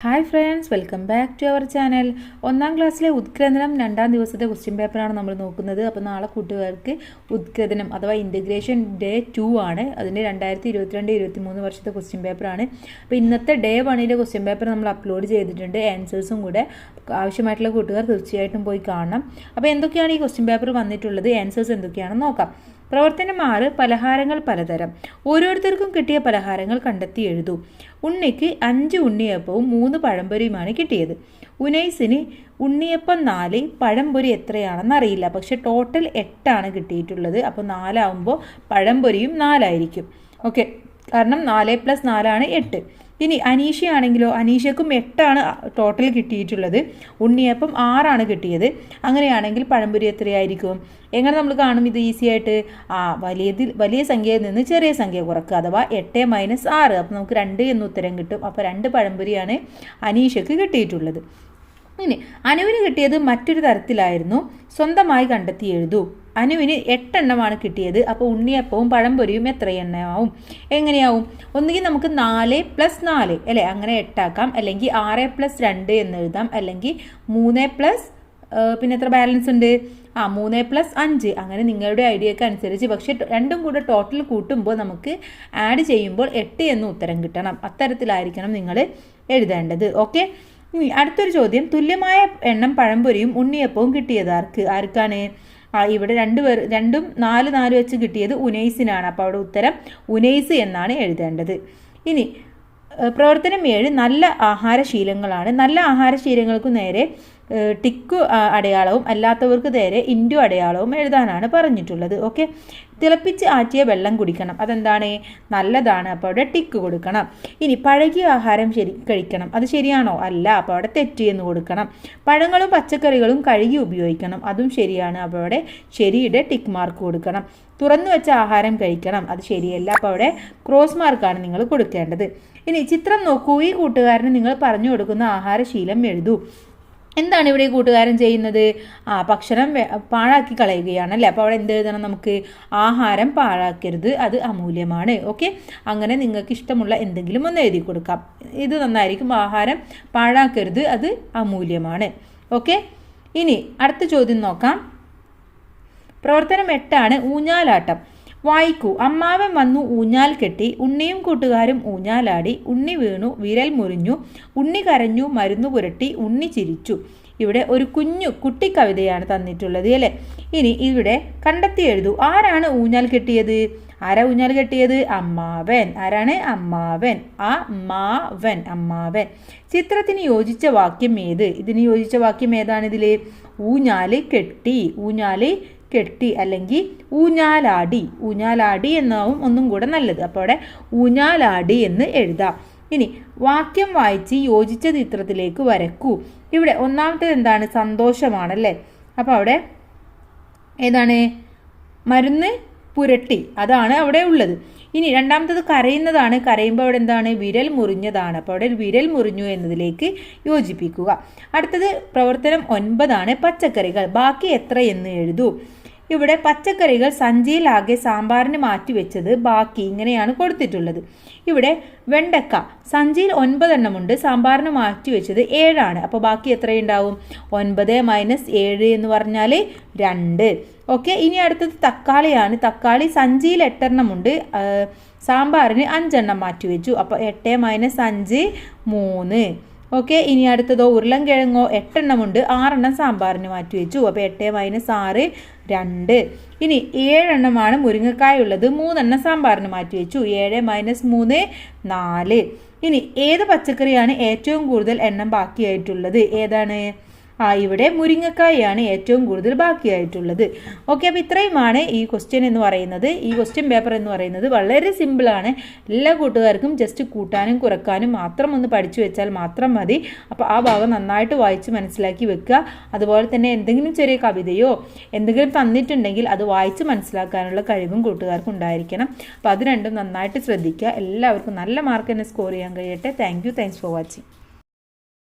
Hi friends, welcome back to our channel. 1ാം ക്ലാസ്സിലെ ഉത്ഗ്രഥനം 2ാം ദിവസത്തെ ക്വസ്റ്റ്യൻ പേപ്പറാണ് നമ്മൾ നോക്കുന്നത്. അപ്പോൾ നാളെ കൂട്ടുകാർക്ക് ഉത്ഗ്രഥനം അഥവാ ഇൻ്റഗ്രേഷൻ ഡേ 2 ആണ്. അതിൻ്റെ 2022-23 വർഷത്തെ ക്വസ്റ്റ്യൻ പേപ്പറാണ്. അപ്പോൾ ഇന്നത്തെ ഡേ 1ലെ ക്വസ്റ്റ്യൻ പേപ്പർ നമ്മൾ അപ്ലോഡ് ചെയ്തിട്ടുണ്ട്, ആൻസേഴ്സും കൂടെ. ആവശ്യമായിട്ടുള്ള കൂട്ടുകാർ തീർച്ചയായിട്ടും പോയി കാണണം. അപ്പോൾ എന്തൊക്കെയാണ് ഈ ക്വസ്റ്റ്യൻ പേപ്പർ വന്നിട്ടുള്ളത്, ആൻസേഴ്സ് എന്തൊക്കെയാണെന്ന് നോക്കാം. പ്രവർത്തനം 6, പലഹാരങ്ങൾ പലതരം. ഓരോരുത്തർക്കും കിട്ടിയ പലഹാരങ്ങൾ കണ്ടെത്തി എഴുതൂ. ഉണ്ണിക്ക് 5 ഉണ്ണിയപ്പവും 3 പഴംപൊരിയുമാണ് കിട്ടിയത്. ഉനൈസിന് ഉണ്ണിയപ്പം 4, പഴംപൊരി എത്രയാണെന്ന് അറിയില്ല. പക്ഷെ ടോട്ടൽ 8 ആണ് കിട്ടിയിട്ടുള്ളത്. അപ്പോൾ 4 ആകുമ്പോൾ പഴംപൊരിയും 4 ആയിരിക്കും. ഓക്കെ, കാരണം 4 + 4 ആണ് 8. ഇനി അനീഷയാണെങ്കിലോ, അനീഷയ്ക്കും 8 ആണ് ടോട്ടൽ കിട്ടിയിട്ടുള്ളത്. ഉണ്ണിയപ്പം 6 ആണ് കിട്ടിയത്. അങ്ങനെയാണെങ്കിൽ പഴംപൊരി എത്രയായിരിക്കും? എങ്ങനെ നമ്മൾ കാണും ഇത് ഈസി ആയിട്ട്? വലിയ സംഖ്യയിൽ നിന്ന് ചെറിയ സംഖ്യ കുറക്കുക, അഥവാ 8 - 6. അപ്പോൾ നമുക്ക് 2 എന്ന് ഉത്തരം കിട്ടും. അപ്പോൾ 2 പഴംപൊരിയാണ് അനീഷയ്ക്ക് കിട്ടിയിട്ടുള്ളത്. ഇനി അനുവിന് കിട്ടിയത് മറ്റൊരു തരത്തിലായിരുന്നു. സ്വന്തമായി കണ്ടെത്തി എഴുതൂ. അനുവിന് 8 എണ്ണമാണ് കിട്ടിയത്. അപ്പോൾ ഉണ്ണിയപ്പവും പഴംപൊരിയും എത്ര എണ്ണമാവും? എങ്ങനെയാവും? ഒന്നുകിൽ നമുക്ക് 4 + 4 അല്ലേ, അങ്ങനെ 8 ആക്കാം. അല്ലെങ്കിൽ 6 + 2 എന്ന് എഴുതാം. അല്ലെങ്കിൽ 3 + പിന്നെ എത്ര ബാലൻസ് ഉണ്ട്? 3 + 5. അങ്ങനെ നിങ്ങളുടെ ഐഡിയക്ക് അനുസരിച്ച്. പക്ഷെ രണ്ടും കൂടെ ടോട്ടൽ കൂട്ടുമ്പോൾ നമുക്ക് ആഡ് ചെയ്യുമ്പോൾ 8 എന്ന് ഉത്തരം കിട്ടണം. അത്തരത്തിലായിരിക്കണം നിങ്ങൾ എഴുതേണ്ടത്. ഓക്കെ, അടുത്തൊരു ചോദ്യം. തുല്യമായ എണ്ണം പഴംപൊരിയും ഉണ്ണിയപ്പവും കിട്ടിയത് ആർക്കാണ്? ഇവിടെ രണ്ടും 4 വെച്ച് കിട്ടിയത് ഉനൈസിനാണ്. അപ്പോൾ അവിടെ ഉത്തരം ഉനൈസ് എന്നാണ് എഴുതേണ്ടത്. ഇനി പ്രവർത്തനം 7, നല്ല ആഹാരശീലങ്ങളാണ്. നല്ല ആഹാരശീലങ്ങൾക്ക് നേരെ ടിക്ക് അടയാളവും അല്ലാത്തവർക്ക് നേരെ ഇൻറ്റു അടയാളവും എഴുതാനാണ് പറഞ്ഞിട്ടുള്ളത്. ഓക്കെ, തിളപ്പിച്ച് ആറ്റിയ വെള്ളം കുടിക്കണം. അതെന്താണ്? നല്ലതാണ്. അപ്പോൾ അവിടെ ടിക്ക് കൊടുക്കണം. ഇനി പഴകിയ ആഹാരം കഴിക്കണം. അത് ശരിയാണോ? അല്ല. അപ്പോൾ അവിടെ തെറ്റ് എന്ന് കൊടുക്കണം. പഴങ്ങളും പച്ചക്കറികളും കഴുകി ഉപയോഗിക്കണം. അതും ശരിയാണ്. അപ്പോൾ അവിടെ ശരിയുടെ ടിക്ക് മാർക്ക് കൊടുക്കണം. തുറന്നു വെച്ച ആഹാരം കഴിക്കണം. അത് ശരിയല്ല. അപ്പോൾ അവിടെ ക്രോസ് മാർക്കാണ് നിങ്ങൾ കൊടുക്കേണ്ടത്. ഇനി ചിത്രം നോക്കൂ. ഈ കൂട്ടുകാരന് നിങ്ങൾ പറഞ്ഞു കൊടുക്കുന്ന ആഹാരശീലം എഴുതൂ. എന്താണ് ഇവിടെ കൂട്ടുകാരൻ ചെയ്യുന്നത്? ഭക്ഷണം പാഴാക്കി കളയുകയാണല്ലേ. അപ്പോൾ അവിടെ എന്ത് എഴുതണം നമുക്ക്? ആഹാരം പാഴാക്കരുത്, അത് അമൂല്യമാണ്. ഓക്കെ, അങ്ങനെ നിങ്ങൾക്ക് ഇഷ്ടമുള്ള എന്തെങ്കിലും ഒന്ന് എഴുതി കൊടുക്കാം. ഇത് നന്നായിരിക്കും. ആഹാരം പാഴാക്കരുത്, അത് അമൂല്യമാണ്. ഓക്കെ, ഇനി അടുത്ത ചോദ്യം നോക്കാം. പ്രവർത്തനം 8 ആണ്, ഊഞ്ഞാലാട്ടം. വായിക്കൂ. അമ്മാവൻ വന്നു ഊഞ്ഞാൽ കെട്ടി. ഉണ്ണിയും കൂട്ടുകാരും ഊഞ്ഞാലാടി. ഉണ്ണി വീണു, വിരൽ മുറിഞ്ഞു. ഉണ്ണി കരഞ്ഞു, മരുന്ന് പുരട്ടി. ഉണ്ണി ചിരിച്ചു. ഇവിടെ ഒരു കുട്ടി കവിതയാണ് തന്നിട്ടുള്ളത് അല്ലേ. ഇനി ഇവിടെ കണ്ടെത്തി എഴുതൂ. ആരാണ് ഊഞ്ഞാൽ കെട്ടിയത്? ആരാ ഊഞ്ഞാൽ കെട്ടിയത്? അമ്മാവൻ. ആരാണ്? അമ്മാവൻ. അമ്മാവൻ. ചിത്രത്തിന് യോജിച്ച വാക്യം ഏത്? ഇതിന് യോജിച്ച വാക്യം ഏതാണ്? ഇതിൽ ഊഞ്ഞാല് കെട്ടി അല്ലെങ്കിൽ ഊഞ്ഞാലാടി എന്നാവും ഒന്നും കൂടെ നല്ലത്. അപ്പോൾ അവിടെ ഊഞ്ഞാലാടി എന്ന് എഴുതാം. ഇനി വാക്യം വായിച്ച് യോജിച്ച ചിത്രത്തിലേക്ക് വരക്കൂ. ഇവിടെ ഒന്നാമത്തേത് എന്താണ്? സന്തോഷമാണല്ലേ. അപ്പോൾ അവിടെ ഏതാണ്? മരുന്ന് പുരട്ടി, അതാണ് അവിടെ ഉള്ളത്. ഇനി രണ്ടാമത്തത് കരയുന്നതാണ്. കരയുമ്പോൾ അവിടെ എന്താണ്? വിരൽ മുറിഞ്ഞതാണ്. അപ്പോൾ അവിടെ വിരൽ മുറിഞ്ഞു എന്നതിലേക്ക് യോജിപ്പിക്കുക. അടുത്തത് പ്രവർത്തനം 9 ആണ്, പച്ചക്കറികൾ. ബാക്കി എത്ര എന്ന് എഴുതൂ. ഇവിടെ പച്ചക്കറികൾ സഞ്ചിയിലാകെ സാമ്പാറിന് മാറ്റിവെച്ചത് ബാക്കി, ഇങ്ങനെയാണ് കൊടുത്തിട്ടുള്ളത്. ഇവിടെ വെണ്ടക്ക സഞ്ചിയിൽ 9 എണ്ണമുണ്ട്, സാമ്പാറിന് മാറ്റിവെച്ചത് 7 ആണ്. അപ്പോൾ ബാക്കി എത്രയുണ്ടാവും? 9 - 7 എന്ന് പറഞ്ഞാൽ 2. ഓക്കെ, ഇനി അടുത്തത് തക്കാളിയാണ്. തക്കാളി സഞ്ചിയിൽ 8 എണ്ണമുണ്ട്, സാമ്പാറിന് 5 എണ്ണം മാറ്റിവെച്ചു. അപ്പോൾ 8 - 5 3. ഓക്കെ, ഇനി അടുത്തതോ ഉരുളൻകിഴങ്ങോ 8 എണ്ണമുണ്ട്, 6 എണ്ണം സാമ്പാറിന് മാറ്റിവെച്ചു. അപ്പോൾ 8 - 6 2. ഇനി 7 എണ്ണമാണ് മുരിങ്ങക്കായ ഉള്ളത്, 3 എണ്ണം സാമ്പാറിന് മാറ്റിവെച്ചു. 7 - 3 4. ഇനി ഏത് പച്ചക്കറിയാണ് ഏറ്റവും കൂടുതൽ എണ്ണം ബാക്കിയായിട്ടുള്ളത്? ഏതാണ്? ഇവിടെ മുരിങ്ങക്കായാണ് ഏറ്റവും കൂടുതൽ ബാക്കിയായിട്ടുള്ളത്. ഓക്കെ, അപ്പോൾ ഇത്രയുമാണ് ഈ ക്വസ്റ്റ്യൻ എന്ന് പറയുന്നത്. ഈ ക്വസ്റ്റ്യൻ പേപ്പർ എന്ന് പറയുന്നത് വളരെ സിമ്പിളാണ്. എല്ലാ കൂട്ടുകാർക്കും ജസ്റ്റ് കൂട്ടാനും കുറക്കാനും മാത്രം ഒന്ന് പഠിച്ചു വെച്ചാൽ മാത്രം മതി. അപ്പോൾ ആ ഭാഗം നന്നായിട്ട് വായിച്ച് മനസ്സിലാക്കി വെക്കുക. അതുപോലെ തന്നെ എന്തെങ്കിലും ചെറിയ കവിതയോ എന്തെങ്കിലും തന്നിട്ടുണ്ടെങ്കിൽ അത് വായിച്ച് മനസ്സിലാക്കാനുള്ള കഴിവും കൂട്ടുകാർക്ക് ഉണ്ടായിരിക്കണം. അപ്പോൾ അത് രണ്ടും നന്നായിട്ട് ശ്രദ്ധിക്കുക. എല്ലാവർക്കും നല്ല മാർക്ക് തന്നെ സ്കോർ ചെയ്യാൻ കഴിയട്ടെ. Thanks for watching.